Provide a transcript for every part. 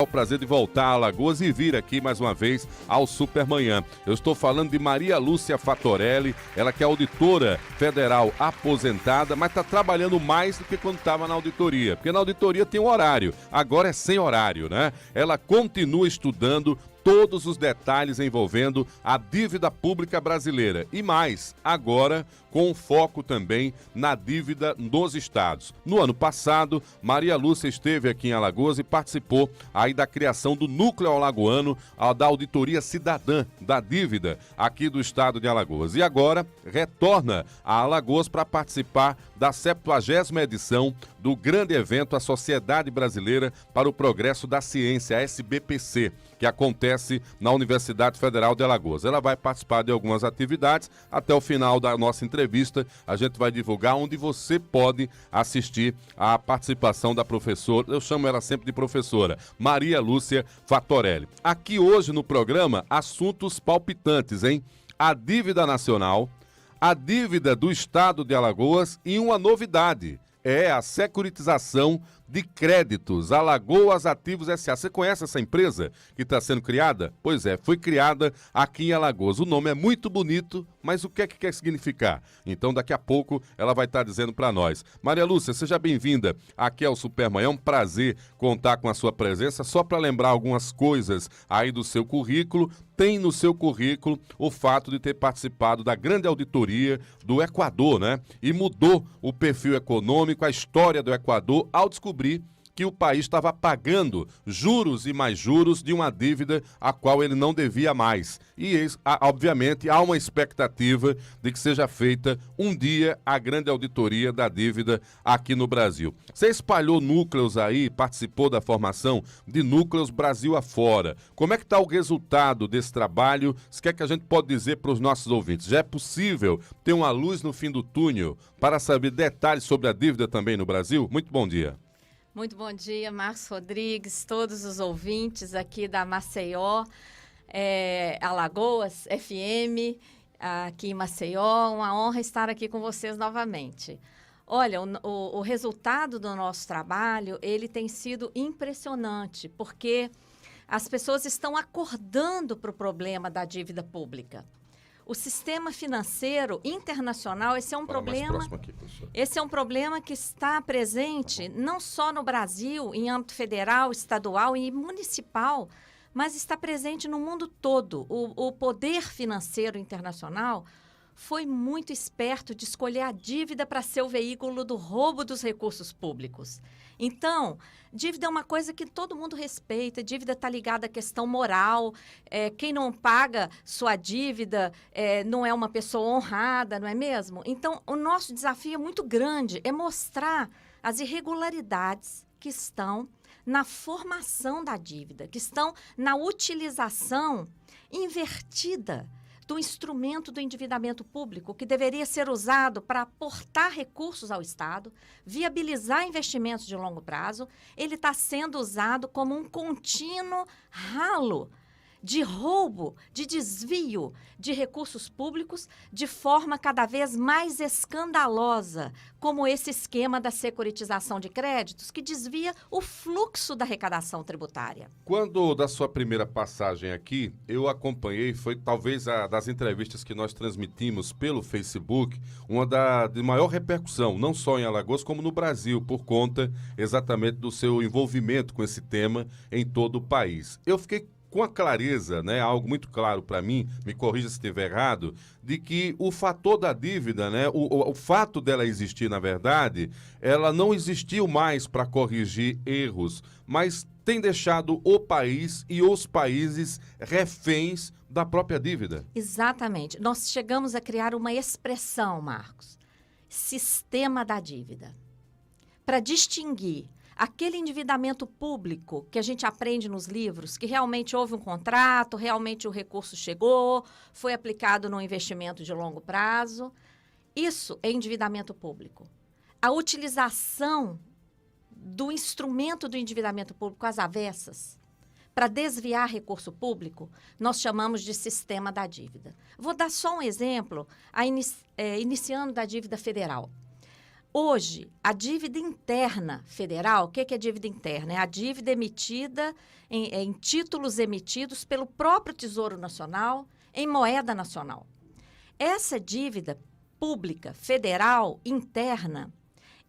O prazer de voltar a Alagoas e vir aqui mais uma vez ao Supermanhã. Eu estou falando de Maria Lúcia Fatorelli, ela que é auditora federal aposentada, mas está trabalhando mais do que quando estava na auditoria, porque na auditoria tem um horário, agora é sem horário, né? Ela continua estudando todos os detalhes envolvendo a dívida pública brasileira e mais, agora com foco também na dívida dos estados. No ano passado, Maria Lúcia esteve aqui em Alagoas e participou aí da criação do Núcleo Alagoano, da Auditoria Cidadã da Dívida aqui do estado de Alagoas. E agora retorna a Alagoas para participar da 70ª edição do grande evento A Sociedade Brasileira para o Progresso da Ciência, a SBPC, que acontece na Universidade Federal de Alagoas. Ela vai participar de algumas atividades. Até o final da nossa entrevista, a gente vai divulgar onde você pode assistir à participação da professora, eu chamo ela sempre de professora, Maria Lúcia Fatorelli. Aqui hoje no programa, assuntos palpitantes, hein? A dívida nacional, a dívida do estado de Alagoas e uma novidade. É a securitização de créditos, Alagoas Ativos S.A. Você conhece essa empresa que está sendo criada? Pois é, foi criada aqui em Alagoas. O nome é muito bonito, mas o que é que quer significar? Então daqui a pouco ela vai estar dizendo para nós. Maria Lúcia, seja bem-vinda aqui ao Supermanhã, é um prazer contar com a sua presença. Só para lembrar algumas coisas aí do seu currículo, tem no seu currículo o fato de ter participado da grande auditoria do Equador, né? E mudou o perfil econômico, a história do Equador, ao descobrir que o país estava pagando juros e mais juros de uma dívida a qual ele não devia mais. E, obviamente, há uma expectativa de que seja feita um dia a grande auditoria da dívida aqui no Brasil. Você espalhou núcleos aí, participou da formação de núcleos Brasil afora. Como é que está o resultado desse trabalho? O que é que a gente pode dizer para os nossos ouvintes? Já é possível ter uma luz no fim do túnel para saber detalhes sobre a dívida também no Brasil? Muito bom dia. Muito bom dia, Marcos Rodrigues, todos os ouvintes aqui da Maceió, Alagoas FM, aqui em Maceió. Uma honra estar aqui com vocês novamente. Olha, o resultado do nosso trabalho, ele tem sido impressionante, porque as pessoas estão acordando para o problema da dívida pública. O sistema financeiro internacional, esse é um problema que está presente não só no Brasil, em âmbito federal, estadual e municipal, mas está presente no mundo todo. O poder financeiro internacional foi muito esperto de escolher a dívida para ser o veículo do roubo dos recursos públicos. Então, dívida é uma coisa que todo mundo respeita, dívida está ligada à questão moral, quem não paga sua dívida não é uma pessoa honrada, não é mesmo? Então, o nosso desafio é muito grande, é mostrar as irregularidades que estão na formação da dívida, que estão na utilização invertida do instrumento do endividamento público, que deveria ser usado para aportar recursos ao Estado, viabilizar investimentos de longo prazo, ele está sendo usado como um contínuo ralo de roubo, de desvio de recursos públicos de forma cada vez mais escandalosa, como esse esquema da securitização de créditos que desvia o fluxo da arrecadação tributária. Quando da sua primeira passagem aqui, eu acompanhei, foi talvez das entrevistas que nós transmitimos pelo Facebook, uma de maior repercussão, não só em Alagoas como no Brasil, por conta exatamente do seu envolvimento com esse tema em todo o país. Eu fiquei com a clareza, né, algo muito claro para mim, me corrija se estiver errado, de que o fator da dívida, né, o fato dela existir, na verdade, ela não existiu mais para corrigir erros, mas tem deixado o país e os países reféns da própria dívida. Exatamente. Nós chegamos a criar uma expressão, Marcos, sistema da dívida, para distinguir aquele endividamento público que a gente aprende nos livros, que realmente houve um contrato, realmente o recurso chegou, foi aplicado num investimento de longo prazo. Isso é endividamento público. A utilização do instrumento do endividamento público às avessas para desviar recurso público, nós chamamos de sistema da dívida. Vou dar só um exemplo, iniciando da dívida federal. Hoje, a dívida interna federal, o que é dívida interna? É a dívida emitida em títulos emitidos pelo próprio Tesouro Nacional em moeda nacional. Essa dívida pública federal interna,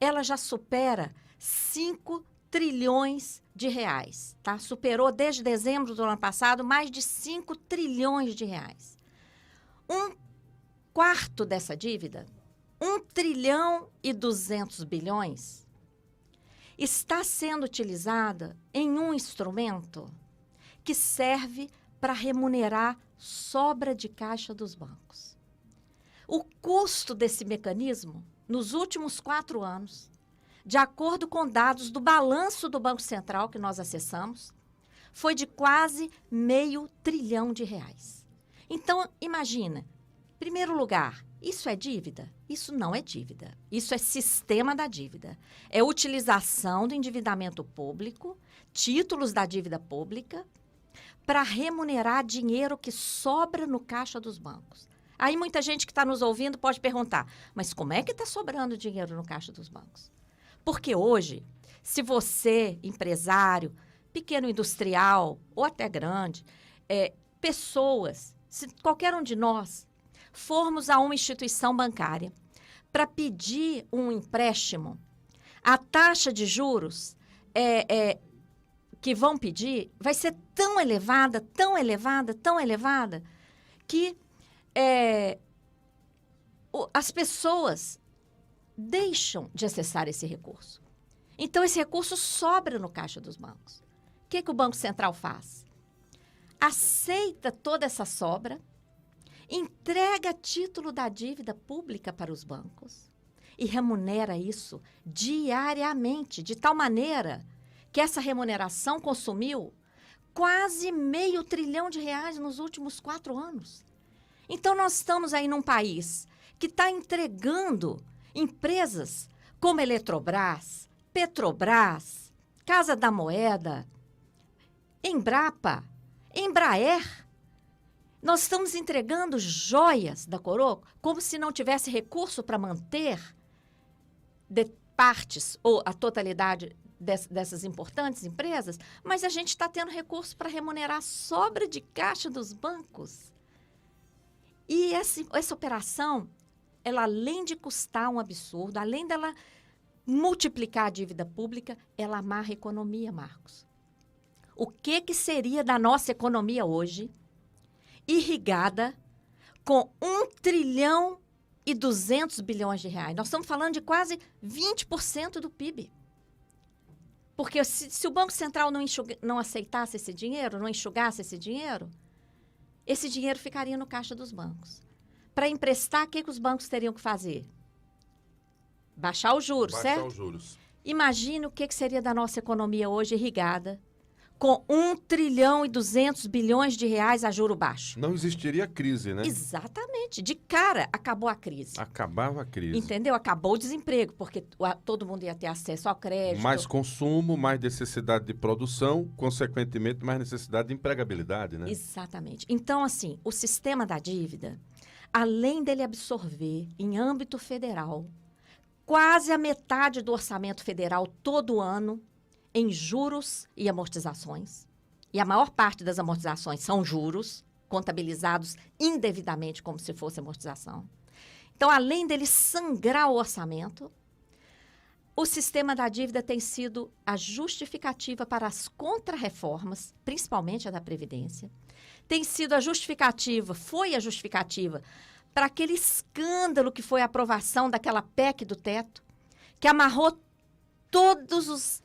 ela já supera 5 trilhões de reais, tá? Superou desde dezembro do ano passado mais de 5 trilhões de reais. Um quarto dessa dívida, 1 trilhão e 200 bilhões, está sendo utilizada em um instrumento que serve para remunerar sobra de caixa dos bancos. O custo desse mecanismo, nos últimos 4 anos, de acordo com dados do balanço do Banco Central que nós acessamos, foi de quase R$500 bilhão. Então, imagina, em primeiro lugar, isso é dívida? Isso não é dívida. Isso é sistema da dívida. É utilização do endividamento público, títulos da dívida pública, para remunerar dinheiro que sobra no caixa dos bancos. Aí muita gente que está nos ouvindo pode perguntar, mas como é que está sobrando dinheiro no caixa dos bancos? Porque hoje, se você, empresário, pequeno industrial ou até grande, pessoas, se qualquer um de nós formos a uma instituição bancária para pedir um empréstimo, a taxa de juros que vão pedir vai ser tão elevada, tão elevada, tão elevada, que as pessoas deixam de acessar esse recurso. Então, esse recurso sobra no caixa dos bancos. O que o Banco Central faz? Aceita toda essa sobra, entrega título da dívida pública para os bancos e remunera isso diariamente, de tal maneira que essa remuneração consumiu quase R$500 bilhão nos últimos 4 anos. Então, nós estamos aí num país que está entregando empresas como Eletrobras, Petrobras, Casa da Moeda, Embrapa, Embraer. Nós estamos entregando joias da coroa como se não tivesse recurso para manter partes ou a totalidade dessas importantes empresas, mas a gente está tendo recurso para remunerar a sobra de caixa dos bancos. E essa operação, ela além de custar um absurdo, além dela multiplicar a dívida pública, ela amarra a economia, Marcos. O que seria da nossa economia hoje, irrigada com 1 trilhão e 200 bilhões de reais? Nós estamos falando de quase 20% do PIB. Porque se o Banco Central não aceitasse esse dinheiro, não enxugasse esse dinheiro ficaria no caixa dos bancos. Para emprestar, o que os bancos teriam que fazer? Baixar os juros, certo? Baixar os juros. Imagine o que seria da nossa economia hoje irrigada com 1 trilhão e 200 bilhões de reais a juro baixo. Não existiria crise, né? Exatamente. De cara, acabou a crise. Acabava a crise. Entendeu? Acabou o desemprego, porque todo mundo ia ter acesso ao crédito. Mais consumo, mais necessidade de produção, consequentemente, mais necessidade de empregabilidade, né? Exatamente. Então, assim, o sistema da dívida, além dele absorver, em âmbito federal, quase a metade do orçamento federal todo ano, em juros e amortizações. E a maior parte das amortizações são juros, contabilizados indevidamente como se fosse amortização. Então, além dele sangrar o orçamento, o sistema da dívida tem sido a justificativa para as contrarreformas, principalmente a da Previdência. Tem sido foi a justificativa para aquele escândalo que foi a aprovação daquela PEC do teto, que amarrou todos os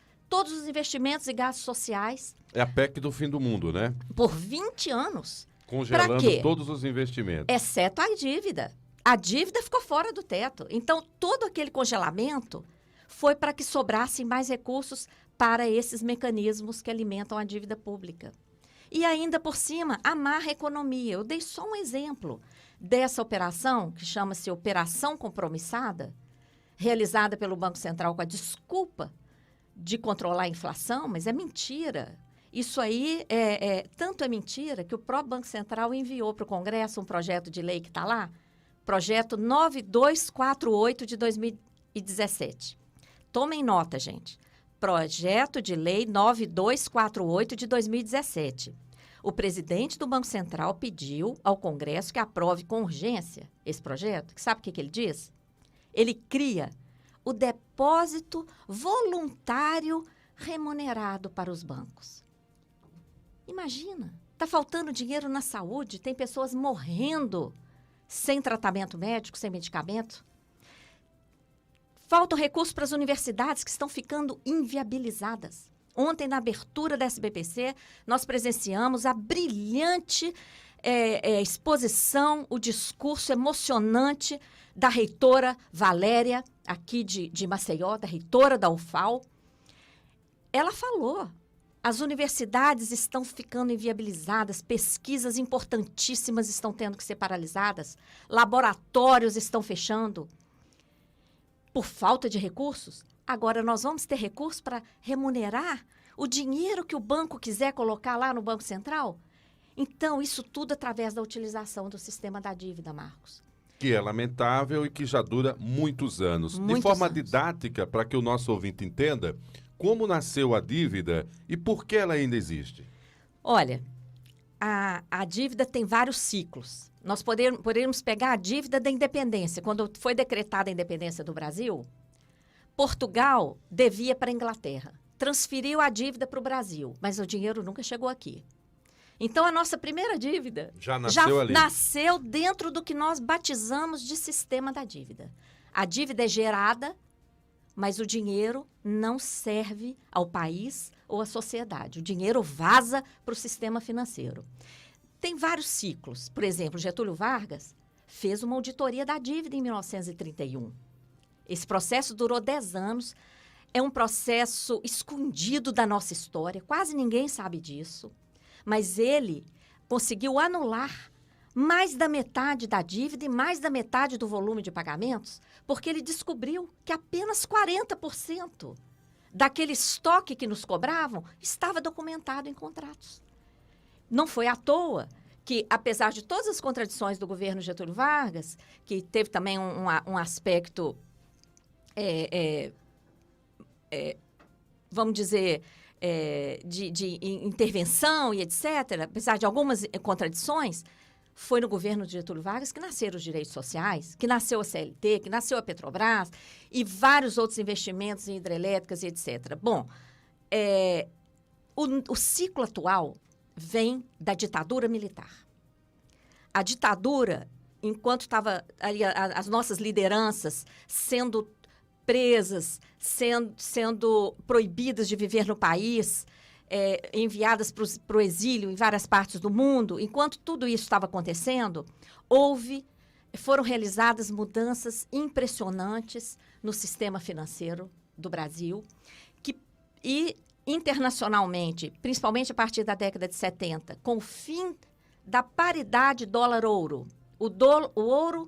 investimentos e gastos sociais. É a PEC do fim do mundo, né? Por 20 anos. Congelando todos os investimentos. Exceto a dívida. A dívida ficou fora do teto. Então, todo aquele congelamento foi para que sobrassem mais recursos para esses mecanismos que alimentam a dívida pública. E ainda por cima, amarra a economia. Eu dei só um exemplo dessa operação, que chama-se Operação Compromissada, realizada pelo Banco Central com a desculpa de controlar a inflação, mas é mentira. Isso aí tanto é mentira que o próprio Banco Central enviou para o Congresso um projeto de lei que está lá, projeto 9248 de 2017. Tomem nota, gente. Projeto de Lei 9248 de 2017. O presidente do Banco Central pediu ao Congresso que aprove com urgência esse projeto. Sabe o que ele diz? Ele cria o depósito voluntário remunerado para os bancos. Imagina, está faltando dinheiro na saúde, tem pessoas morrendo sem tratamento médico, sem medicamento. Faltam recursos para as universidades que estão ficando inviabilizadas. Ontem, na abertura da SBPC, nós presenciamos a brilhante exposição, o discurso emocionante da reitora Valéria, aqui de Maceió, da reitora da UFAL. Ela falou, as universidades estão ficando inviabilizadas, pesquisas importantíssimas estão tendo que ser paralisadas, laboratórios estão fechando por falta de recursos. Agora, nós vamos ter recursos para remunerar o dinheiro que o banco quiser colocar lá no Banco Central? Então, isso tudo através da utilização do sistema da dívida, Marcos. Que é lamentável e que já dura muitos anos. De forma didática, para que o nosso ouvinte entenda, como nasceu a dívida e por que ela ainda existe? Olha, a dívida tem vários ciclos. Nós poderíamos pegar a dívida da independência. Quando foi decretada a independência do Brasil, Portugal devia para a Inglaterra, transferiu a dívida para o Brasil, mas o dinheiro nunca chegou aqui. Então, a nossa primeira dívida já nasceu dentro do que nós batizamos de sistema da dívida. A dívida é gerada, mas o dinheiro não serve ao país ou à sociedade. O dinheiro vaza para o sistema financeiro. Tem vários ciclos. Por exemplo, Getúlio Vargas fez uma auditoria da dívida em 1931. Esse processo durou 10 anos, é um processo escondido da nossa história, quase ninguém sabe disso, mas ele conseguiu anular mais da metade da dívida e mais da metade do volume de pagamentos, porque ele descobriu que apenas 40% daquele estoque que nos cobravam estava documentado em contratos. Não foi à toa que, apesar de todas as contradições do governo Getúlio Vargas, que teve também um aspecto vamos dizer, de intervenção e etc., apesar de algumas contradições, foi no governo de Getúlio Vargas que nasceram os direitos sociais, que nasceu a CLT, que nasceu a Petrobras e vários outros investimentos em hidrelétricas e etc. Bom, o ciclo atual vem da ditadura militar. A ditadura, enquanto estava ali as nossas lideranças sendo presas, sendo proibidas de viver no país, enviadas para o exílio em várias partes do mundo, enquanto tudo isso estava acontecendo, foram realizadas mudanças impressionantes no sistema financeiro do Brasil, e internacionalmente, principalmente a partir da década de 70, com o fim da paridade dólar-ouro. O ouro,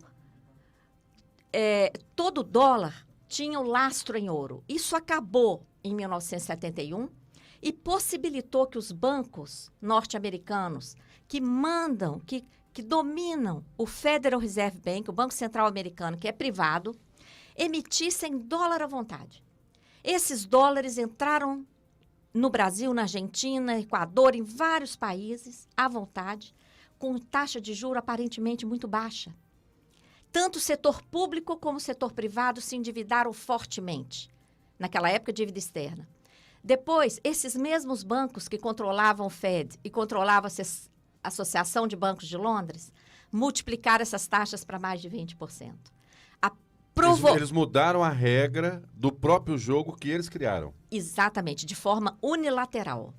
todo dólar tinha o lastro em ouro. Isso acabou em 1971 e possibilitou que os bancos norte-americanos que mandam, que dominam o Federal Reserve Bank, o Banco Central americano, que é privado, emitissem dólar à vontade. Esses dólares entraram no Brasil, na Argentina, Equador, em vários países, à vontade, com taxa de juros aparentemente muito baixa. Tanto o setor público como o setor privado se endividaram fortemente. Naquela época, dívida externa. Depois, esses mesmos bancos que controlavam o Fed e controlavam a Associação de Bancos de Londres, multiplicaram essas taxas para mais de 20%. Eles mudaram a regra do próprio jogo que eles criaram. Exatamente, de forma unilateral.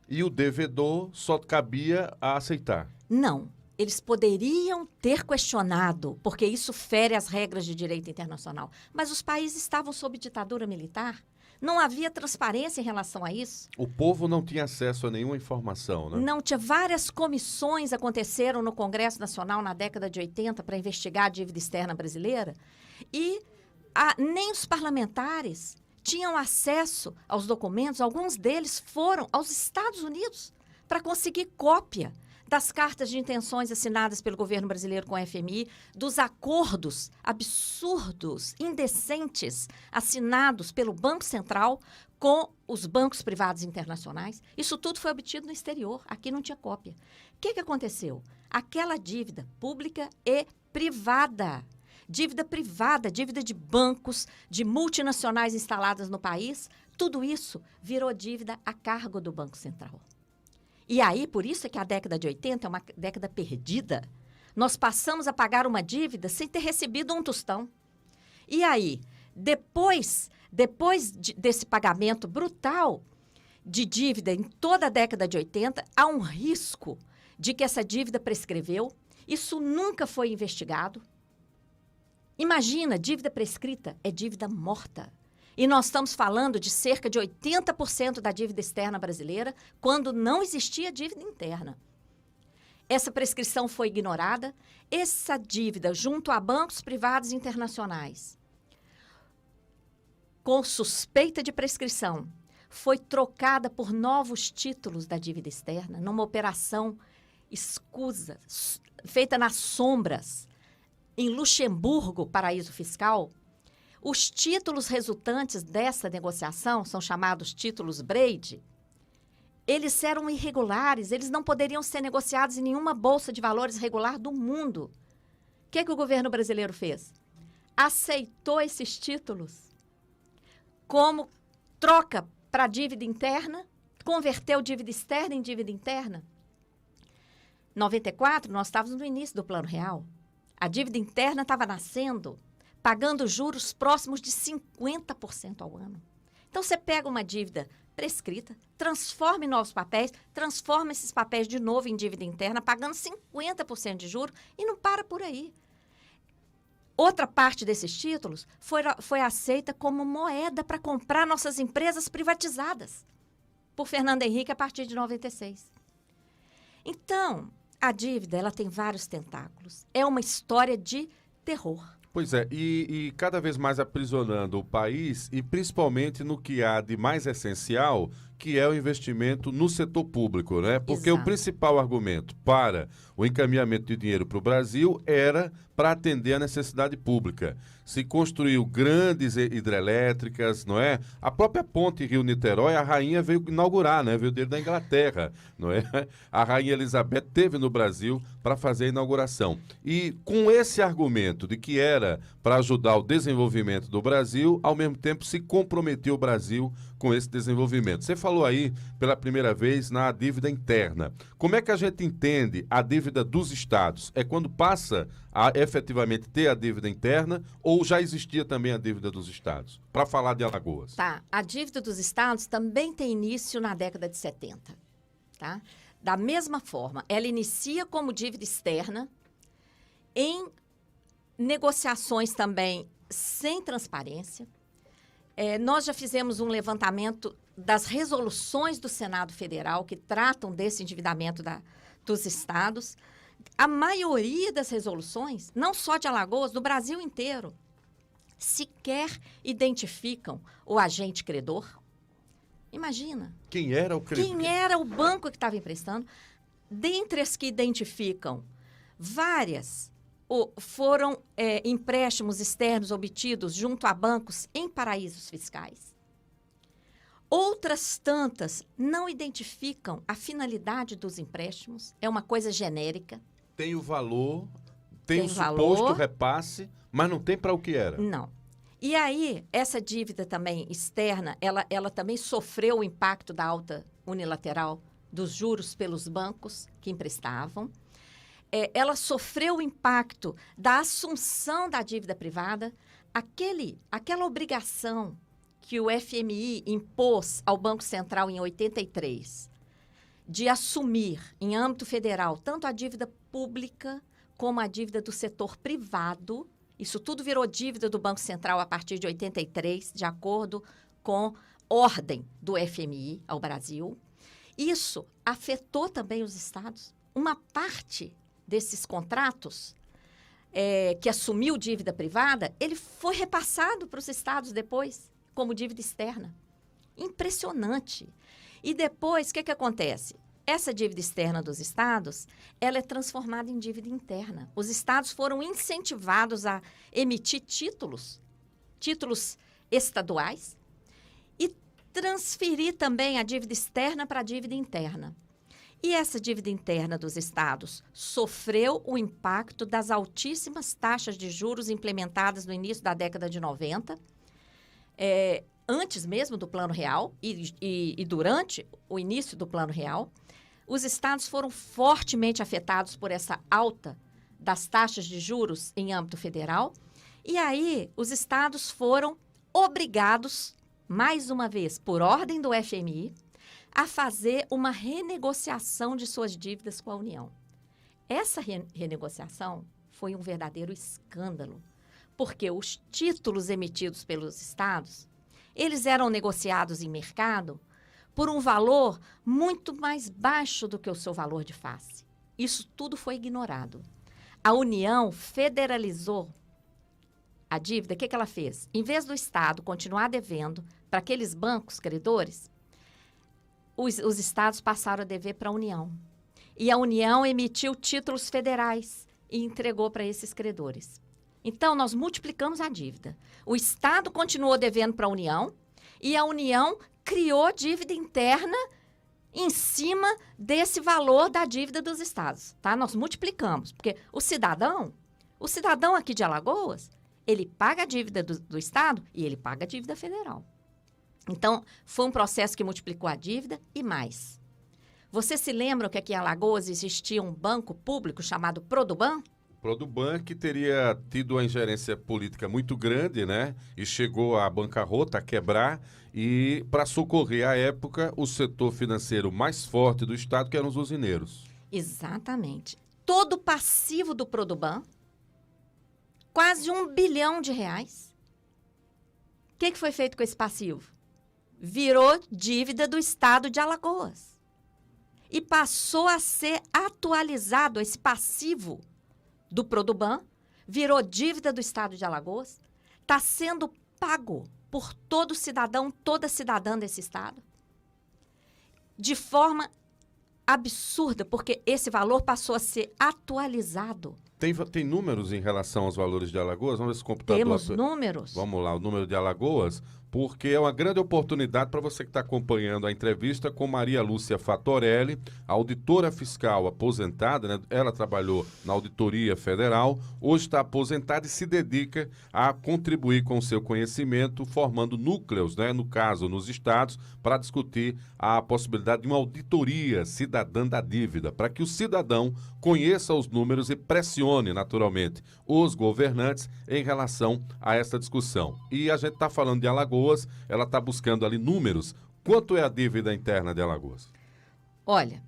E o devedor só cabia a aceitar. Não. Eles poderiam ter questionado, porque isso fere as regras de direito internacional. Mas os países estavam sob ditadura militar. Não havia transparência em relação a isso. O povo não tinha acesso a nenhuma informação, né? Não tinha. Várias comissões aconteceram no Congresso Nacional na década de 80 para investigar a dívida externa brasileira. E nem os parlamentares tinham acesso aos documentos. Alguns deles foram aos Estados Unidos para conseguir cópia das cartas de intenções assinadas pelo governo brasileiro com o FMI, dos acordos absurdos, indecentes, assinados pelo Banco Central com os bancos privados internacionais. Isso tudo foi obtido no exterior, aqui não tinha cópia. O que aconteceu? Aquela dívida pública e privada, dívida de bancos, de multinacionais instaladas no país, tudo isso virou dívida a cargo do Banco Central. E aí, por isso é que a década de 80 é uma década perdida. Nós passamos a pagar uma dívida sem ter recebido um tostão. E aí, depois desse pagamento brutal de dívida em toda a década de 80, há um risco de que essa dívida prescreveu. Isso nunca foi investigado. Imagina, dívida prescrita é dívida morta. E nós estamos falando de cerca de 80% da dívida externa brasileira, quando não existia dívida interna. Essa prescrição foi ignorada. Essa dívida, junto a bancos privados internacionais, com suspeita de prescrição, foi trocada por novos títulos da dívida externa, numa operação escusa, feita nas sombras, em Luxemburgo, paraíso fiscal. Os títulos resultantes dessa negociação, são chamados títulos Brady, eles eram irregulares, eles não poderiam ser negociados em nenhuma bolsa de valores regular do mundo. O que o governo brasileiro fez? Aceitou esses títulos como troca para dívida interna, converteu dívida externa em dívida interna. Em 94, nós estávamos no início do Plano Real. A dívida interna estava nascendo, pagando juros próximos de 50% ao ano. Então, você pega uma dívida prescrita, transforma em novos papéis, transforma esses papéis de novo em dívida interna, pagando 50% de juros e não para por aí. Outra parte desses títulos foi aceita como moeda para comprar nossas empresas privatizadas por Fernando Henrique a partir de 96. Então, a dívida ela tem vários tentáculos. É uma história de terror. Pois é, e cada vez mais aprisionando o país e principalmente no que há de mais essencial, que é o investimento no setor público, né? Porque Exato. o principal argumento para o encaminhamento de dinheiro para o Brasil era para atender a necessidade pública. Se construiu grandes hidrelétricas, não é? A própria ponte Rio-Niterói, a rainha veio inaugurar, né? Veio desde a Inglaterra, não é? A rainha Elizabeth esteve no Brasil para fazer a inauguração. E com esse argumento de que era para ajudar o desenvolvimento do Brasil, ao mesmo tempo se comprometeu o Brasil com esse desenvolvimento. Você falou aí pela primeira vez na dívida interna. Como é que a gente entende a dívida dos estados? É quando passa a efetivamente ter a dívida interna ou já existia também a dívida dos estados? Para falar de Alagoas. Tá. A dívida dos estados também tem início na década de 70. Tá? Da mesma forma, ela inicia como dívida externa em negociações também sem transparência. Nós já fizemos um levantamento das resoluções do Senado Federal que tratam desse endividamento dos estados. A maioria das resoluções, não só de Alagoas, do Brasil inteiro, sequer identificam o agente credor. Imagina. Quem era o credor? Quem era o banco que estava emprestando? Dentre as que identificam, várias foram empréstimos externos obtidos junto a bancos em paraísos fiscais. Outras tantas não identificam a finalidade dos empréstimos, é uma coisa genérica. Tem o valor, tem o valor, suposto repasse, mas não tem para o que era. Não. E aí, essa dívida também externa, ela também sofreu o impacto da alta unilateral dos juros pelos bancos que emprestavam. Ela sofreu o impacto da assunção da dívida privada, aquela obrigação que o FMI impôs ao Banco Central em 83, de assumir, em âmbito federal, tanto a dívida pública como a dívida do setor privado. Isso tudo virou dívida do Banco Central a partir de 83, de acordo com ordem do FMI ao Brasil. Isso afetou também os estados. Uma parte desses contratos que assumiu dívida privada, ele foi repassado para os estados depois, como dívida externa. Impressionante. E depois, o que acontece? essa dívida externa dos estados, ela é transformada em dívida interna. Os estados foram incentivados a emitir títulos estaduais e transferir também a dívida externa para a dívida interna. E essa dívida interna dos estados sofreu o impacto das altíssimas taxas de juros implementadas no início da década de 90, antes mesmo do Plano Real e durante o início do Plano Real. Os estados foram fortemente afetados por essa alta das taxas de juros em âmbito federal. E aí, os estados foram obrigados, mais uma vez, por ordem do FMI, a fazer uma renegociação de suas dívidas com a União. Essa renegociação foi um verdadeiro escândalo, porque os títulos emitidos pelos estados, eles eram negociados em mercado por um valor muito mais baixo do que o seu valor de face. Isso tudo foi ignorado. A União federalizou a dívida. O que ela fez? Em vez do Estado continuar devendo para aqueles bancos credores, os estados passaram a dever para a União. E a União emitiu títulos federais e entregou para esses credores. Então, nós multiplicamos a dívida. O Estado continuou devendo para a União e a União criou dívida interna em cima desse valor da dívida dos estados. Tá? Nós multiplicamos, porque o cidadão aqui de Alagoas, ele paga a dívida do Estado e ele paga a dívida federal. Então, foi um processo que multiplicou a dívida e mais. Você se lembra que aqui em Alagoas existia um banco público chamado Produban? Produban, que teria tido uma ingerência política muito grande, né? E chegou à bancarrota, a quebrar, e para socorrer, à época, o setor financeiro mais forte do Estado, que eram os usineiros. Exatamente. Todo o passivo do Produban, quase R$1 bilhão. O que foi feito com esse passivo? Virou dívida do Estado de Alagoas. E passou a ser atualizado esse passivo do Produban, virou dívida do Estado de Alagoas, está sendo pago por todo cidadão, toda cidadã desse Estado, de forma absurda, porque esse valor passou a ser atualizado. Tem números em relação aos valores de Alagoas? Vamos ver se o computador... Temos números. Vamos lá, o número de Alagoas, porque é uma grande oportunidade para você que está acompanhando a entrevista com Maria Lúcia Fatorelli, auditora fiscal aposentada, né? Ela trabalhou na Auditoria Federal, hoje está aposentada e se dedica a contribuir com o seu conhecimento, formando núcleos, né? No caso, nos estados, para discutir a possibilidade de uma auditoria cidadã da dívida, para que o cidadão conheça os números e pressione, naturalmente, os governantes em relação a essa discussão. E a gente está falando de Alagoas, ela está buscando ali números. Quanto é a dívida interna de Alagoas? Olha,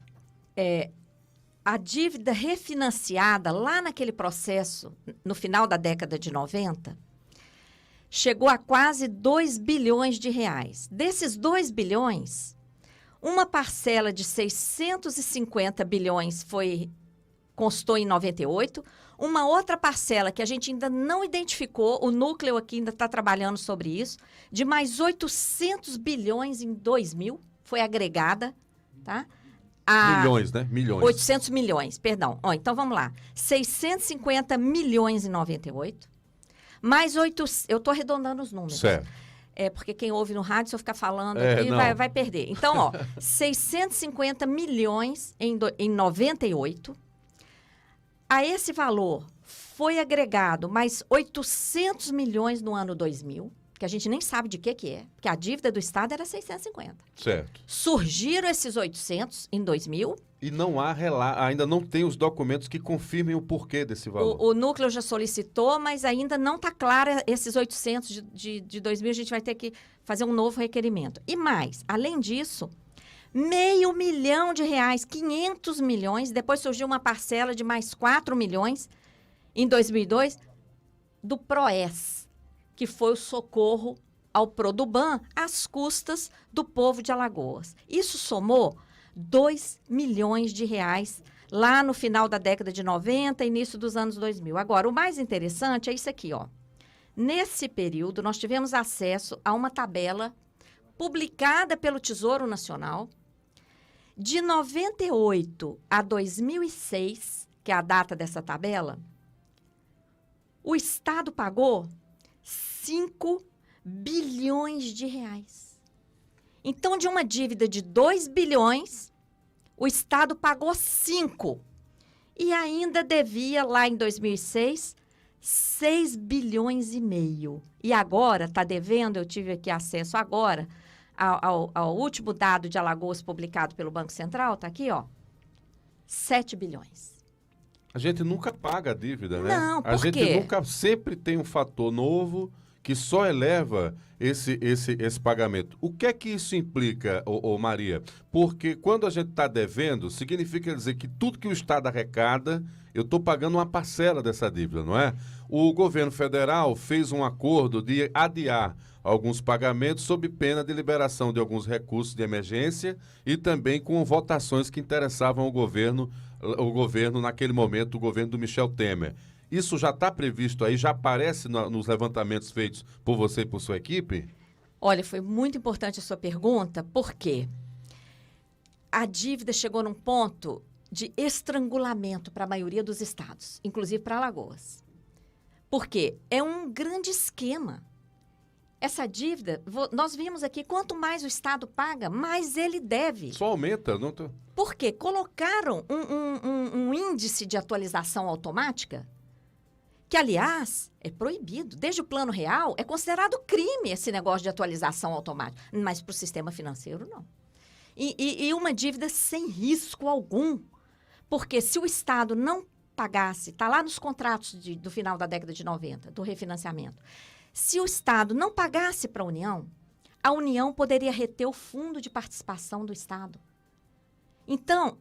a dívida refinanciada lá naquele processo, no final da década de 90, chegou a quase R$2 bilhões. Desses 2 bilhões, uma parcela de 650 bilhões constou em 98, uma outra parcela que a gente ainda não identificou, o núcleo aqui ainda está trabalhando sobre isso, de mais 800 bilhões em 2000, foi agregada, tá? Milhões, né? Milhões. 800 milhões, perdão. Então, vamos lá. 650 milhões em 98, mais 800... Eu estou arredondando os números. Certo. Porque quem ouve no rádio, se eu ficar falando aqui, vai perder. Então, 650 milhões em 98. A esse valor foi agregado mais 800 milhões no ano 2000, que a gente nem sabe de que é, porque a dívida do Estado era 650. Certo. Surgiram esses 800 em 2000. E não há ainda não tem os documentos que confirmem o porquê desse valor. O núcleo já solicitou, mas ainda não está claro esses 800 de 2000, a gente vai ter que fazer um novo requerimento. E mais, além disso, R$500 milhão, 500 milhões, depois surgiu uma parcela de mais 4 milhões em 2002 do PROES, que foi o socorro ao Produban às custas do povo de Alagoas. Isso somou R$2 milhões lá no final da década de 90, início dos anos 2000. Agora, o mais interessante é isso aqui, ó. Nesse período, nós tivemos acesso a uma tabela publicada pelo Tesouro Nacional De 98 a 2006, que é a data dessa tabela, o Estado pagou 5 bilhões de reais. Então, de uma dívida de 2 bilhões, o Estado pagou 5. E ainda devia, lá em 2006, 6 bilhões e meio. E agora, está devendo, eu tive aqui acesso agora, ao último dado de Alagoas publicado pelo Banco Central, está aqui, ó, 7 bilhões. A gente nunca paga a dívida, né? Não, por a gente quê? nunca, sempre tem um fator novo que só eleva esse pagamento. O que é que isso implica, Maria? Porque quando a gente está devendo, significa dizer que tudo que o Estado arrecada, eu estou pagando uma parcela dessa dívida, não é? O governo federal fez um acordo de adiar alguns pagamentos sob pena de liberação de alguns recursos de emergência e também com votações que interessavam o governo naquele momento, o governo do Michel Temer. Isso já está previsto aí, já aparece nos levantamentos feitos por você e por sua equipe? Olha, foi muito importante a sua pergunta, porque a dívida chegou num ponto de estrangulamento para a maioria dos estados, inclusive para Alagoas. Porque é um grande esquema. Essa dívida, nós vimos aqui, quanto mais o Estado paga, mais ele deve. Só aumenta, não tô... Por quê? Colocaram um índice de atualização automática, que, aliás, é proibido. Desde o Plano Real, é considerado crime esse negócio de atualização automática. Mas para o sistema financeiro, não. E uma dívida sem risco algum. Porque se o Estado não pagasse, está lá nos contratos do final da década de 90, do refinanciamento, se o Estado não pagasse para a União poderia reter o fundo de participação do Estado. Então,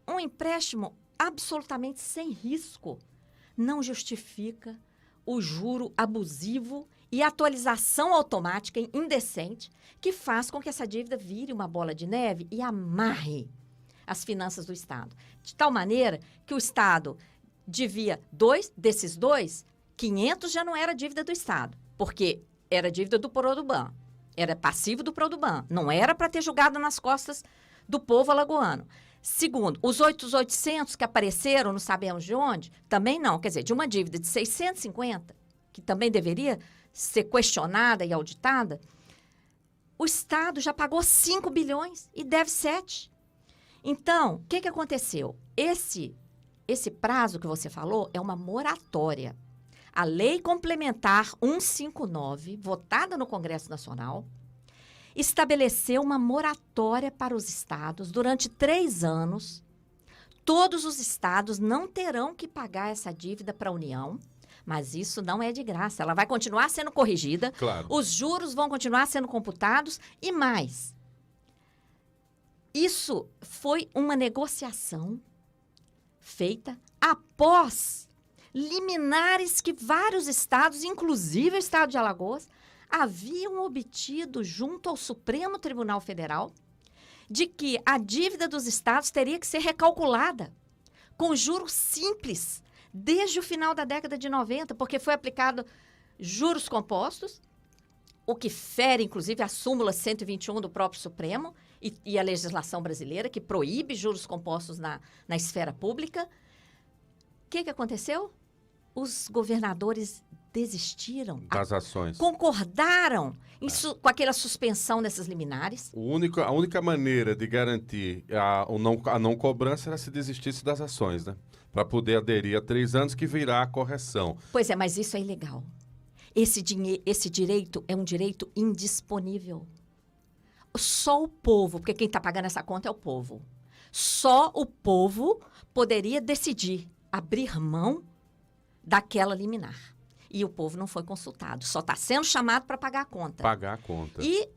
um empréstimo absolutamente sem risco não justifica o juro abusivo e a atualização automática indecente que faz com que essa dívida vire uma bola de neve e amarre as finanças do Estado. De tal maneira que o Estado devia desses 500 já não era dívida do Estado, porque era dívida do Produban, era passivo do Produban, não era para ter jogado nas costas do povo alagoano. Segundo, os 800 que apareceram, não sabemos de onde, também não. Quer dizer, de uma dívida de 650, que também deveria ser questionada e auditada, o Estado já pagou 5 bilhões e deve 7. Então, o que aconteceu? Esse prazo que você falou é uma moratória. A Lei Complementar 159, votada no Congresso Nacional, estabeleceu uma moratória para os estados durante 3 anos. Todos os estados não terão que pagar essa dívida para a União, mas isso não é de graça. Ela vai continuar sendo corrigida, claro. Os juros vão continuar sendo computados e mais. Isso foi uma negociação feita após liminares que vários estados, inclusive o estado de Alagoas, haviam obtido junto ao Supremo Tribunal Federal de que a dívida dos estados teria que ser recalculada com juros simples desde o final da década de 90, porque foi aplicado juros compostos, o que fere, inclusive, a súmula 121 do próprio Supremo e a legislação brasileira, que proíbe juros compostos na esfera pública. O que aconteceu? Os governadores desistiram. Das ações. Concordaram com aquela suspensão dessas liminares. A única maneira de garantir a não cobrança era se desistisse das ações, né? Para poder aderir a 3 anos que virá a correção. Pois é, mas isso é ilegal. Esse direito é um direito indisponível. Só o povo, porque quem está pagando essa conta é o povo. Só o povo poderia decidir abrir mão daquela liminar. E o povo não foi consultado. Só está sendo chamado para pagar a conta. Pagar a conta. E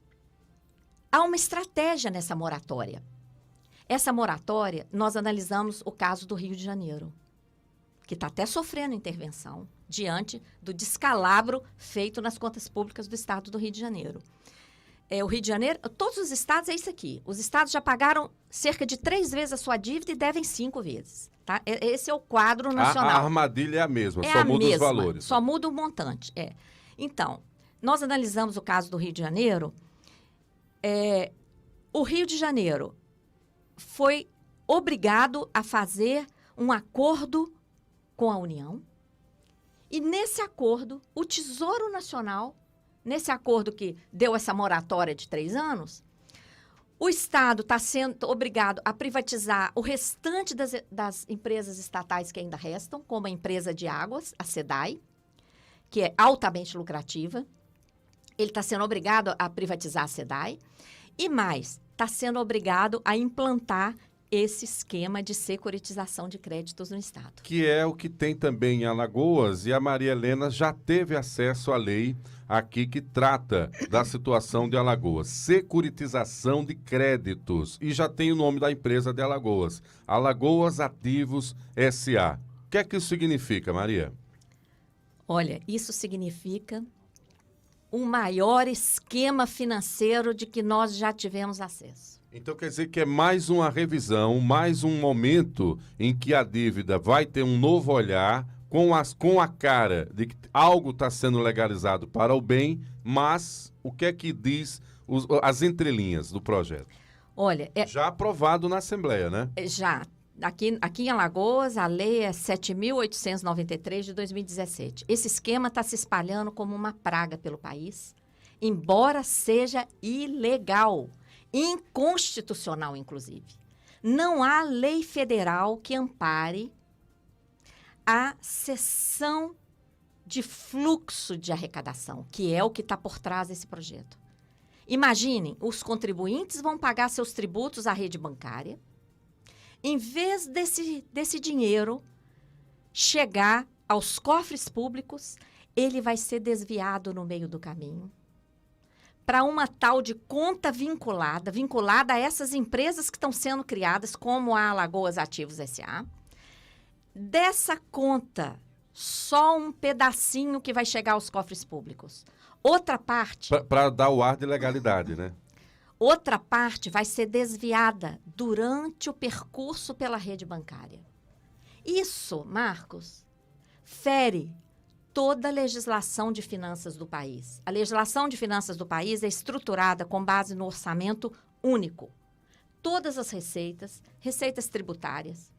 há uma estratégia nessa moratória. Essa moratória, nós analisamos o caso do Rio de Janeiro, que está até sofrendo intervenção diante do descalabro feito nas contas públicas do estado do Rio de Janeiro. O Rio de Janeiro, todos os estados é isso aqui. Os estados já pagaram cerca de 3 vezes a sua dívida e devem 5 vezes. Tá? Esse é o quadro nacional. A armadilha é a mesma, só muda os valores. Só muda o montante. Então, nós analisamos o caso do Rio de Janeiro. O Rio de Janeiro foi obrigado a fazer um acordo com a União. E nesse acordo, o Tesouro Nacional, nesse acordo que deu essa moratória de 3 anos, o Estado está sendo obrigado a privatizar o restante das empresas estatais que ainda restam, como a empresa de águas, a SEDAI, que é altamente lucrativa. Ele está sendo obrigado a privatizar a SEDAI. E mais, está sendo obrigado a implantar esse esquema de securitização de créditos no Estado. Que é o que tem também em Alagoas, e a Maria Helena já teve acesso à lei aqui que trata da situação de Alagoas. Securitização de créditos. E já tem o nome da empresa de Alagoas. Alagoas Ativos S.A. O que é que isso significa, Maria? Olha, isso significa o maior esquema financeiro de que nós já tivemos acesso. Então quer dizer que é mais uma revisão, mais um momento em que a dívida vai ter um novo olhar com a cara de que algo está sendo legalizado para o bem, mas o que é que diz as entrelinhas do projeto? Olha, já aprovado na Assembleia, né? Já. Aqui em Alagoas, a lei é 7.893 de 2017. Esse esquema está se espalhando como uma praga pelo país, embora seja ilegal, inconstitucional, inclusive. Não há lei federal que ampare a cessão de fluxo de arrecadação, que é o que está por trás desse projeto. Imaginem, os contribuintes vão pagar seus tributos à rede bancária. Em vez desse dinheiro chegar aos cofres públicos, ele vai ser desviado no meio do caminho para uma tal de conta vinculada a essas empresas que estão sendo criadas, como a Alagoas Ativos S.A. Dessa conta, só um pedacinho que vai chegar aos cofres públicos. Outra parte... Para dar o ar de legalidade, né? Outra parte vai ser desviada durante o percurso pela rede bancária. Isso, Marcos, fere toda a legislação de finanças do país. A legislação de finanças do país é estruturada com base no orçamento único. Todas as receitas tributárias,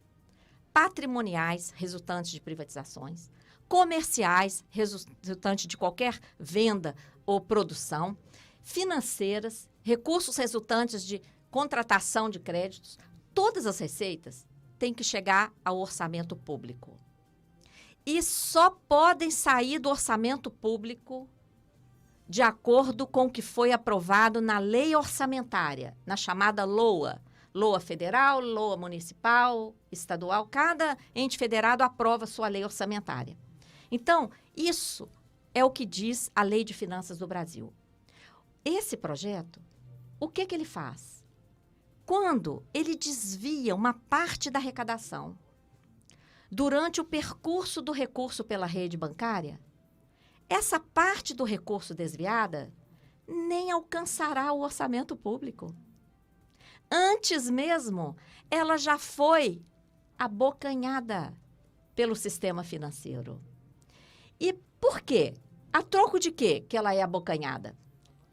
patrimoniais, resultantes de privatizações, comerciais, resultantes de qualquer venda ou produção, financeiras, recursos resultantes de contratação de créditos, todas as receitas têm que chegar ao orçamento público. E só podem sair do orçamento público de acordo com o que foi aprovado na lei orçamentária, na chamada LOA. LOA federal, LOA municipal, estadual. Cada ente federado aprova sua lei orçamentária. Então, isso é o que diz a Lei de Finanças do Brasil. Esse projeto, o que ele faz? Quando ele desvia uma parte da arrecadação durante o percurso do recurso pela rede bancária, essa parte do recurso desviada nem alcançará o orçamento público. Antes mesmo, ela já foi abocanhada pelo sistema financeiro. E por quê? A troco de quê que ela é abocanhada?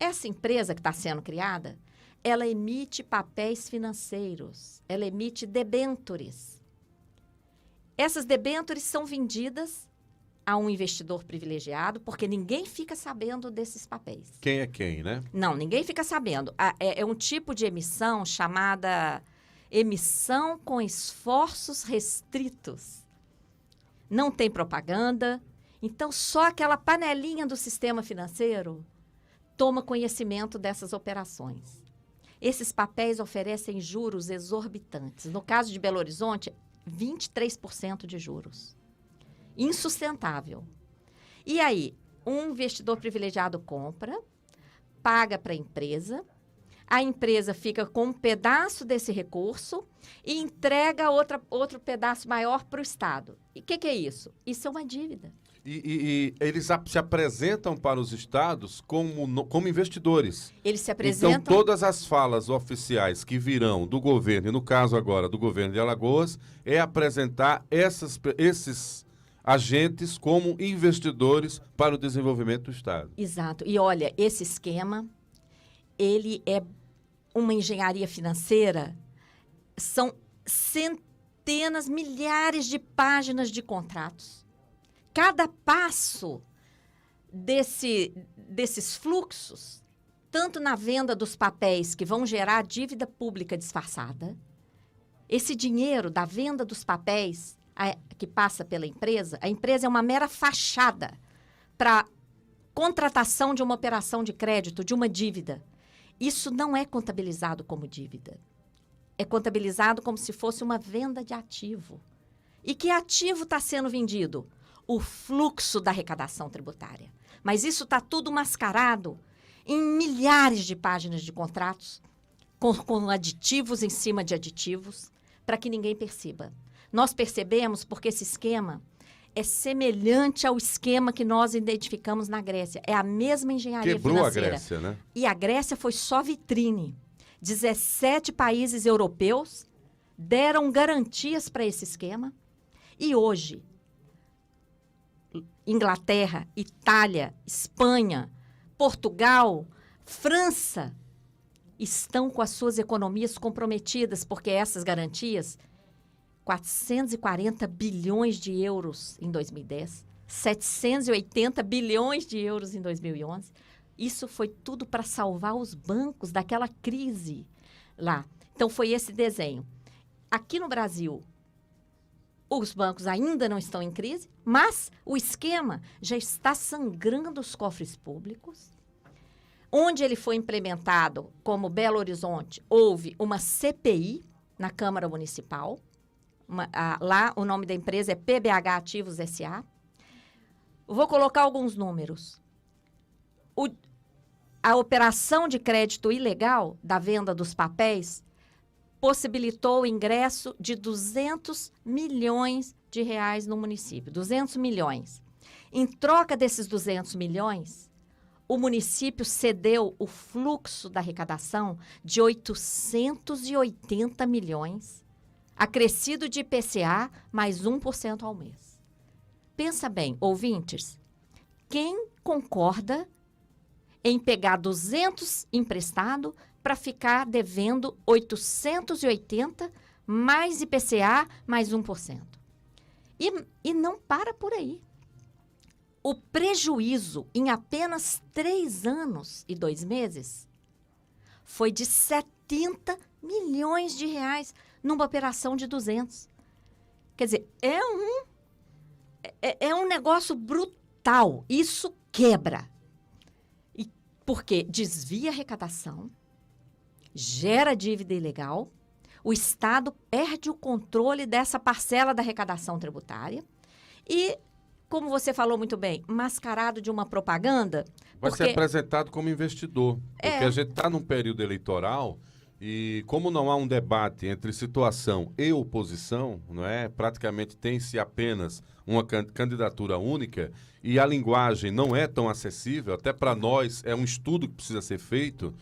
Essa empresa que está sendo criada, ela emite papéis financeiros, ela emite debêntures. Essas debêntures são vendidas a um investidor privilegiado, porque ninguém fica sabendo desses papéis. Quem é quem, né? Não, ninguém fica sabendo. É um tipo de emissão chamada emissão com esforços restritos. Não tem propaganda, então só aquela panelinha do sistema financeiro toma conhecimento dessas operações. Esses papéis oferecem juros exorbitantes. No caso de Belo Horizonte, 23% de juros. Insustentável. E aí, um investidor privilegiado compra, paga para a empresa fica com um pedaço desse recurso e entrega outro pedaço maior para o Estado. E o que é isso? Isso é uma dívida. E eles se apresentam para os estados como investidores. Eles se apresentam... Então, todas as falas oficiais que virão do governo, e no caso agora do governo de Alagoas, é apresentar esses agentes como investidores para o desenvolvimento do estado. Exato. E olha, esse esquema, ele é uma engenharia financeira São centenas, milhares de páginas de contratos. Cada passo desses fluxos, tanto na venda dos papéis que vão gerar dívida pública disfarçada, esse dinheiro da venda dos papéis que passa pela empresa, a empresa é uma mera fachada para contratação de uma operação de crédito, de uma dívida. Isso não é contabilizado como dívida. É contabilizado como se fosse uma venda de ativo. E que ativo está sendo vendido? O fluxo da arrecadação tributária. Mas isso está tudo mascarado em milhares de páginas de contratos, com aditivos em cima de aditivos, para que ninguém perceba. Nós percebemos porque esse esquema é semelhante ao esquema que nós identificamos na Grécia. É a mesma engenharia financeira. Quebrou a Grécia, né? E a Grécia foi só vitrine. 17 países europeus deram garantias para esse esquema. E hoje, Inglaterra, Itália, Espanha, Portugal, França estão com as suas economias comprometidas, porque essas garantias, 440 bilhões de euros em 2010, 780 bilhões de euros em 2011. Isso foi tudo para salvar os bancos daquela crise lá. Então, foi esse desenho. Aqui no Brasil, os bancos ainda não estão em crise, mas o esquema já está sangrando os cofres públicos. Onde ele foi implementado, como Belo Horizonte, houve uma CPI na Câmara Municipal. Lá, o nome da empresa é PBH Ativos S.A. Vou colocar alguns números. A operação de crédito ilegal da venda dos papéis possibilitou o ingresso de 200 milhões de reais no município. 200 milhões. Em troca desses 200 milhões, o município cedeu o fluxo da arrecadação de 880 milhões, acrescido de IPCA mais 1% ao mês. Pensa bem, ouvintes, quem concorda em pegar 200 emprestado para ficar devendo 880 mais IPCA mais 1%? E não para por aí. O prejuízo em apenas 3 anos e 2 meses foi de 70 milhões de reais numa operação de 200. Quer dizer, é um negócio brutal. Isso quebra. Porque desvia a arrecadação, gera dívida ilegal, o Estado perde o controle dessa parcela da arrecadação tributária e, como você falou muito bem, mascarado de uma propaganda. Vai ser apresentado como investidor. Porque a gente está num período eleitoral e, como não há um debate entre situação e oposição, não é? Praticamente tem-se apenas uma candidatura única e a linguagem não é tão acessível, até para nós é um estudo que precisa ser feito.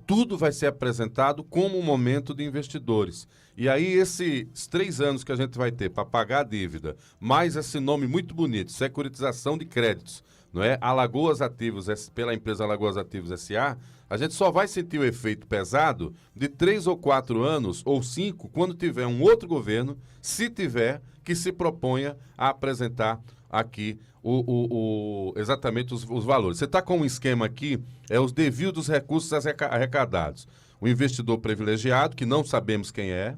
Tudo vai ser apresentado como um momento de investidores. E aí, esses 3 anos que a gente vai ter para pagar a dívida, mais esse nome muito bonito, securitização de créditos, não é? Alagoas Ativos, pela empresa Alagoas Ativos S.A., a gente só vai sentir o efeito pesado de 3 ou 4 anos, ou 5, quando tiver um outro governo, se tiver, que se proponha a apresentar aqui exatamente os valores. Você está com um esquema aqui, os desvios dos recursos arrecadados. O investidor privilegiado, que não sabemos quem é,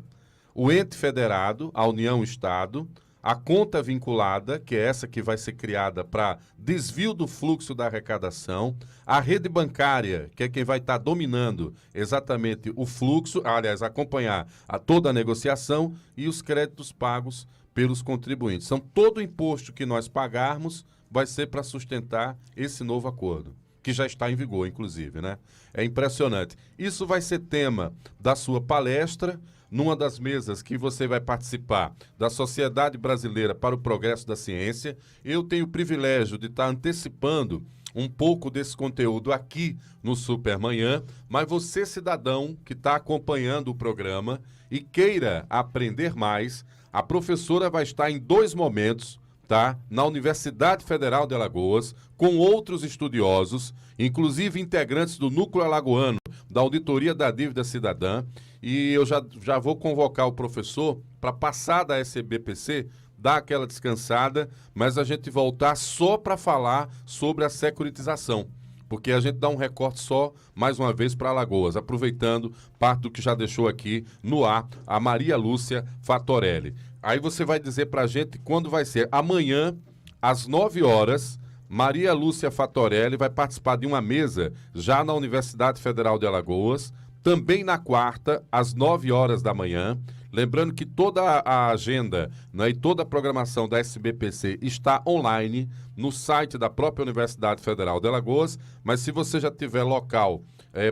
o ente federado, a União Estado, a conta vinculada, que é essa que vai ser criada para desvio do fluxo da arrecadação, a rede bancária, que é quem vai estar dominando exatamente o fluxo, aliás, acompanhar toda a negociação, e os créditos pagos pelos contribuintes. Então, todo o imposto que nós pagarmos vai ser para sustentar esse novo acordo, que já está em vigor, inclusive, né? É impressionante. Isso vai ser tema da sua palestra, numa das mesas que você vai participar da Sociedade Brasileira para o Progresso da Ciência. Eu tenho o privilégio de estar antecipando um pouco desse conteúdo aqui no Supermanhã, mas você, cidadão que está acompanhando o programa e queira aprender mais, a professora vai estar em 2 momentos tá? Na Universidade Federal de Alagoas, com outros estudiosos, inclusive integrantes do Núcleo Alagoano, da Auditoria da Dívida Cidadã, e eu já vou convocar o professor para passar da SBPC, dar aquela descansada, mas a gente voltar só para falar sobre a securitização, porque a gente dá um recorte só, mais uma vez, para Alagoas, aproveitando parte do que já deixou aqui no ar a Maria Lúcia Fatorelli. Aí você vai dizer para a gente quando vai ser. Amanhã, às 9 horas, Maria Lúcia Fatorelli vai participar de uma mesa já na Universidade Federal de Alagoas, também na quarta, às 9 horas da manhã. Lembrando que toda a agenda, né, e toda a programação da SBPC está online no site da própria Universidade Federal de Alagoas, mas se você já tiver local,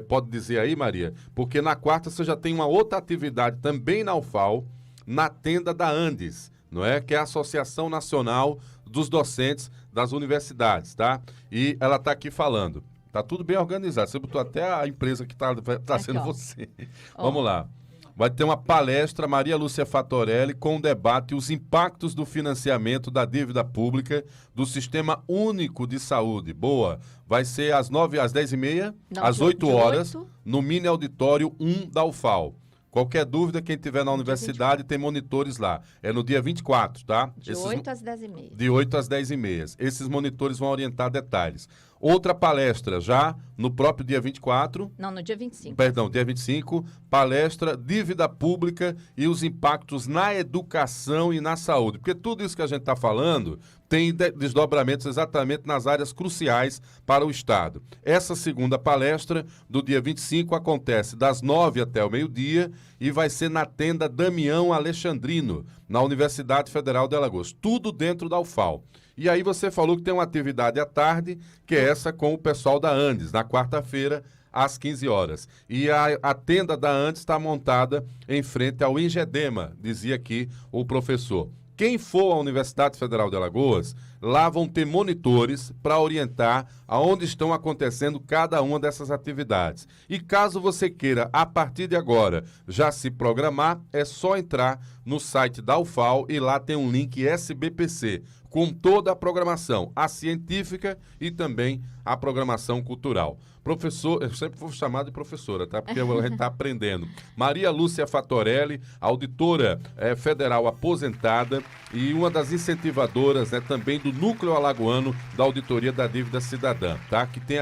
pode dizer aí, Maria, porque na quarta você já tem uma outra atividade também na UFAL, na tenda da Andes, não é? Que é a Associação Nacional dos Docentes das Universidades, tá? E ela está aqui falando. Tá tudo bem organizado. Você botou até a empresa que tá sendo você. Vamos lá. Vai ter uma palestra, Maria Lúcia Fatorelli, com o debate Os Impactos do Financiamento da Dívida Pública do Sistema Único de Saúde. Boa. Vai ser às 10h30, às 8 horas, no Mini Auditório 1 da UFAL. Qualquer dúvida, quem estiver na universidade tem monitores lá. É no dia 24, tá? De 8 às 10h30. De 8 às 10h30. Esses monitores vão orientar detalhes. Outra palestra já no próprio dia 24. Não, no dia 25. Perdão, dia 25. Palestra Dívida Pública e os impactos na educação e na saúde. Porque tudo isso que a gente está falando tem desdobramentos exatamente nas áreas cruciais para o Estado. Essa segunda palestra, do dia 25, acontece das 9 até o meio-dia e vai ser na tenda Damião Alexandrino, na Universidade Federal de Alagoas. Tudo dentro da UFAL. E aí você falou que tem uma atividade à tarde, que é essa com o pessoal da Andes, na quarta-feira, às 15 horas. E a tenda da Andes está montada em frente ao Ingedema, dizia aqui o professor. Quem for à Universidade Federal de Alagoas, lá vão ter monitores para orientar aonde estão acontecendo cada uma dessas atividades. E caso você queira, a partir de agora, já se programar, é só entrar no site da UFAL e lá tem um link SBPC, com toda a programação, a científica e também a programação cultural. Professor, eu sempre vou chamar de professora, tá? Porque a gente está aprendendo. Maria Lúcia Fatorelli, auditora federal aposentada e uma das incentivadoras, né, também do Núcleo Alagoano da Auditoria da Dívida Cidadã, tá? Que tem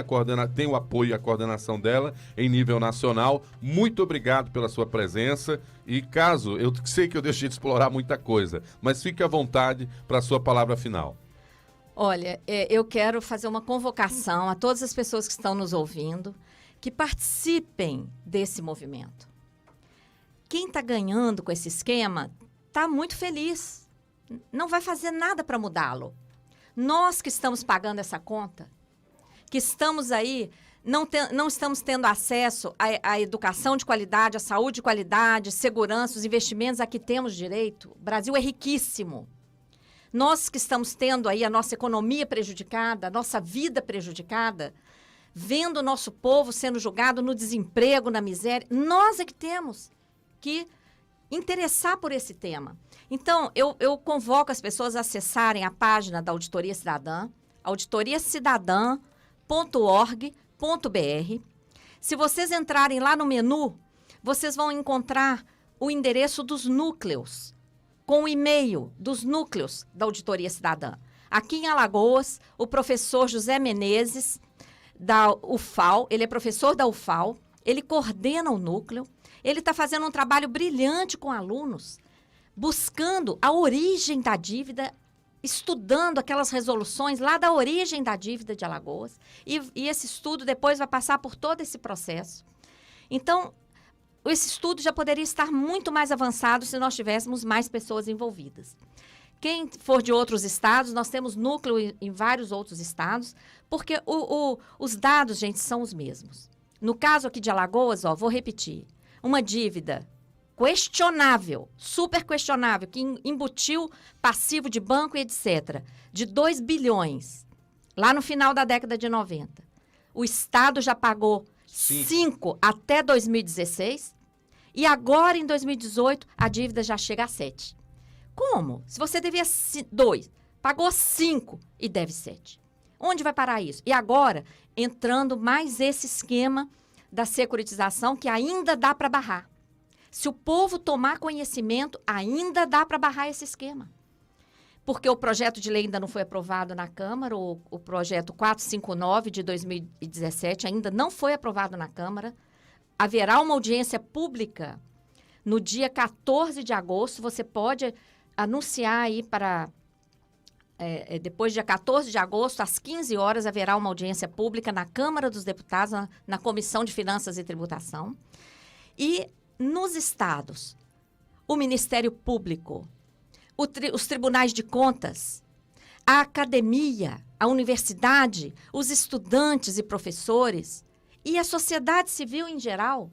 o apoio e a coordenação dela em nível nacional. Muito obrigado pela sua presença. E caso, eu sei que eu deixei de explorar muita coisa, mas fique à vontade para a sua palavra final. Olha, eu quero fazer uma convocação a todas as pessoas que estão nos ouvindo, que participem desse movimento. Quem está ganhando com esse esquema está muito feliz. Não vai fazer nada para mudá-lo. Nós que estamos pagando essa conta, que estamos aí, não estamos tendo acesso à educação de qualidade, à saúde de qualidade, segurança, os investimentos a que temos direito. O Brasil é riquíssimo. Nós que estamos tendo aí a nossa economia prejudicada, a nossa vida prejudicada, vendo o nosso povo sendo julgado no desemprego, na miséria, nós é que temos que interessar por esse tema. Então, eu convoco as pessoas a acessarem a página da Auditoria Cidadã, auditoriacidadã.org.br. Se vocês entrarem lá no menu, vocês vão encontrar o endereço dos núcleos, com o e-mail dos núcleos da Auditoria Cidadã. Aqui em Alagoas, o professor José Menezes, da UFAL, ele é professor da UFAL, ele coordena o núcleo, ele está fazendo um trabalho brilhante com alunos, buscando a origem da dívida, estudando aquelas resoluções lá da origem da dívida de Alagoas, e esse estudo depois vai passar por todo esse processo. Então, esse estudo já poderia estar muito mais avançado se nós tivéssemos mais pessoas envolvidas. Quem for de outros estados, nós temos núcleo em vários outros estados, porque os dados, gente, são os mesmos. No caso aqui de Alagoas, vou repetir, uma dívida questionável, super questionável, que embutiu passivo de banco e etc., de 2 bilhões, lá no final da década de 90. O Estado já pagou 5 até 2016 e agora, em 2018, a dívida já chega a 7. Como? Se você devia 2, Pagou 5 e deve 7. Onde vai parar isso? E agora, entrando mais esse esquema da securitização que ainda dá para barrar. Se o povo tomar conhecimento, ainda dá para barrar esse esquema. Porque o projeto de lei ainda não foi aprovado na Câmara, o projeto 459 de 2017 ainda não foi aprovado na Câmara. Haverá uma audiência pública no dia 14 de agosto. Você pode anunciar aí para... depois do dia 14 de agosto, às 15 horas, haverá uma audiência pública na Câmara dos Deputados, na Comissão de Finanças e Tributação. E nos estados, o Ministério Público, os tribunais de contas, a academia, a universidade, os estudantes e professores e a sociedade civil em geral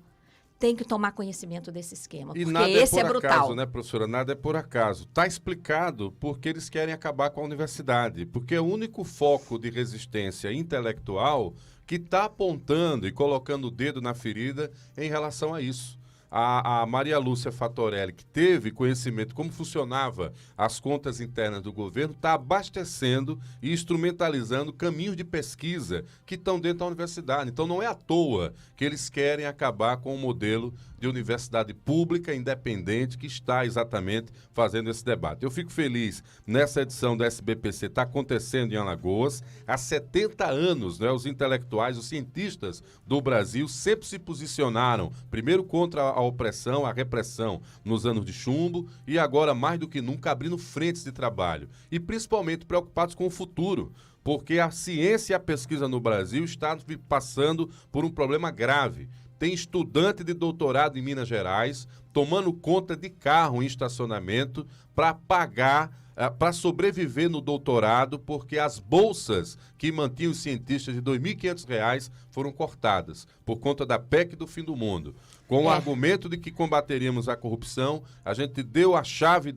tem que tomar conhecimento desse esquema, e porque nada esse é por brutal. acaso, né, professora? Nada é por acaso. Está explicado porque eles querem acabar com a universidade, porque é o único foco de resistência intelectual que está apontando e colocando o dedo na ferida em relação a isso. A Maria Lúcia Fatorelli, que teve conhecimento de como funcionava as contas internas do governo, está abastecendo e instrumentalizando caminhos de pesquisa que estão dentro da universidade. Então, não é à toa que eles querem acabar com o modelo de universidade pública independente que está exatamente fazendo esse debate. Eu fico feliz nessa edição da SBPC, está acontecendo em Alagoas. Há 70 anos, né, os intelectuais, os cientistas do Brasil sempre se posicionaram, primeiro contra a opressão, a repressão nos anos de chumbo e agora, mais do que nunca, abrindo frentes de trabalho. E principalmente preocupados com o futuro, porque a ciência e a pesquisa no Brasil estão passando por um problema grave. Tem estudante de doutorado em Minas Gerais tomando conta de carro em estacionamento para pagar, para sobreviver no doutorado, porque as bolsas que mantinham os cientistas de R$ 2.500 foram cortadas por conta da PEC do fim do mundo. Com o argumento de que combateríamos a corrupção, a gente deu a chave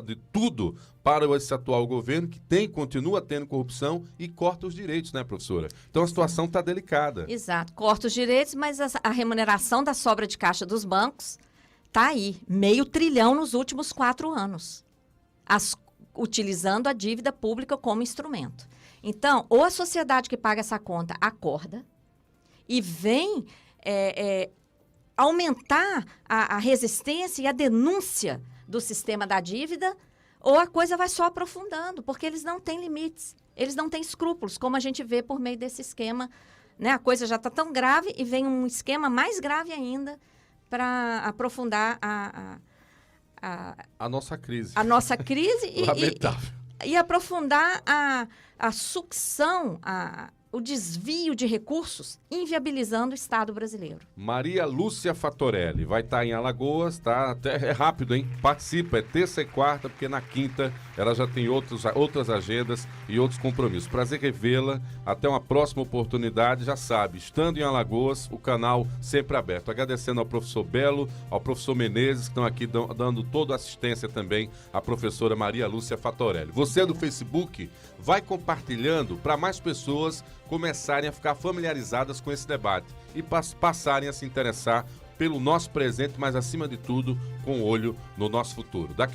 de tudo para esse atual governo, que continua tendo corrupção e corta os direitos, né, professora? Então a situação está delicada. Exato, corta os direitos, mas a remuneração da sobra de caixa dos bancos está aí, R$500 bilhão nos últimos 4 anos, utilizando a dívida pública como instrumento. Então, ou a sociedade que paga essa conta acorda e vem aumentar a resistência e a denúncia do sistema da dívida, ou a coisa vai só aprofundando, porque eles não têm limites, eles não têm escrúpulos, como a gente vê por meio desse esquema, né? A coisa já está tão grave e vem um esquema mais grave ainda para aprofundar a nossa crise. A nossa crise Lamentável. E aprofundar a sucção, o desvio de recursos, inviabilizando o Estado brasileiro. Maria Lúcia Fatorelli vai estar em Alagoas, tá? Até é rápido, hein? Participa, é terça e quarta, porque na quinta ela já tem outras agendas e outros compromissos. Prazer revê-la, até uma próxima oportunidade, já sabe, estando em Alagoas, o canal sempre aberto. Agradecendo ao professor Belo, ao professor Menezes, que estão aqui dando toda a assistência também à professora Maria Lúcia Fatorelli. Você do Facebook, vai compartilhando para mais pessoas começarem a ficar familiarizadas com esse debate e passarem a se interessar pelo nosso presente, mas acima de tudo, com o olho no nosso futuro. Daqui a